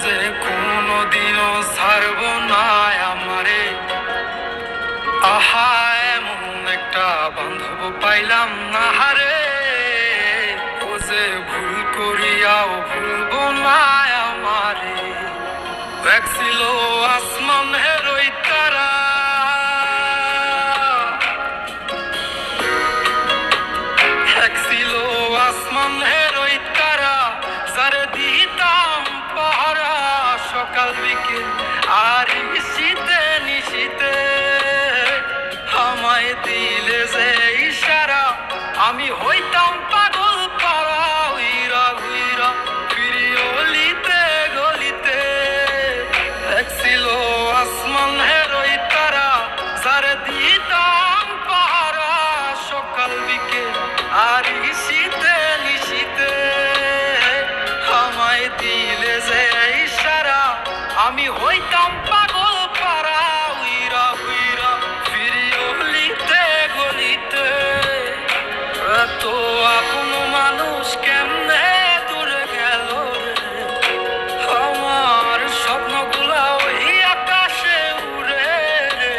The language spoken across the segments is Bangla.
যে কোনোদিনও ছাড়ব না আমারে। আহা, এমন একটা বান্ধব পাইলাম না হারে, ও যে ভুল করিয়াও ভুলব না আমারে। এক ছিল আসমানের ওই তারা, এক ছিল আসমানের ওই তারা, যারে দিতাম পাহারা সকাল বিকেল আর শীতে নিশীতে। আমায় দিলে যে ইশারা, আমি হইতাম পাগল পারা, উইরা উইরা ফিরি অলিতে গলিতে। এক ছিল আসমানের ওই তারা, যারে দিতাম পাহারা সকাল বিকেল আর শীতে নিশীতে। আমায় দিলে যে ইশারা, আমি হইতাম পাগল পারা, উইরা উইরা ফিরি অলিতে গলিতে। এত আপন মানুষ কেমনে দূরে গেল রে, আমার স্বপ্নগুলা ওই আকাশে উড়ে রে।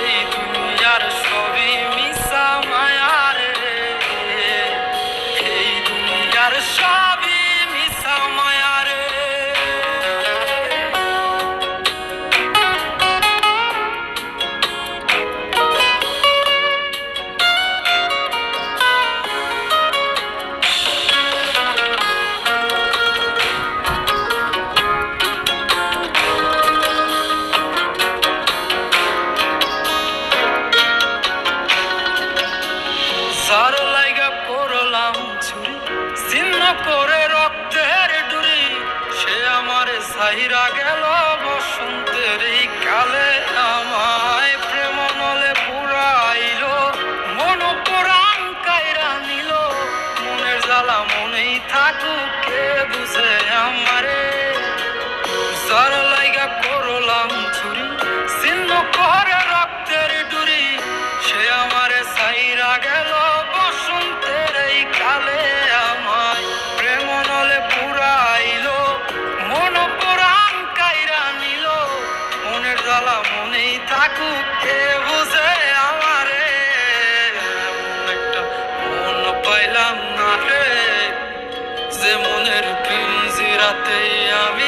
এই দুনিয়ার সবই মিছা মায়া রে, এই দুনিয়ার সবই মিছা মায়া রে। যার লাইগা করলাম চুরি, ছিন্ন করে রক্তের ডুরি, সে আমারে সাইরা গেল বসন্তের এই কালে। আমায় প্রেম নলে পুরাইলো, মন পরাণ কাইরা নিল, মনের জ্বালা মনেই থাকুক কে বুঝে আমারে। যার লাইগা করলাম চুরি, ছিন্ন করে রক্তের ডুরি, সে আমারে সাইরা গেল বসন্তের এই কালে। আমায় প্রেম নলে পুরাইলো, মন পরাণ কাইরা নিল, মনের জ্বালা মনেই থাকুক কে বুঝে আমারে। এমন একটা মন পাইলাম না রে, যে মনের পিঞ্জিরাতে আমি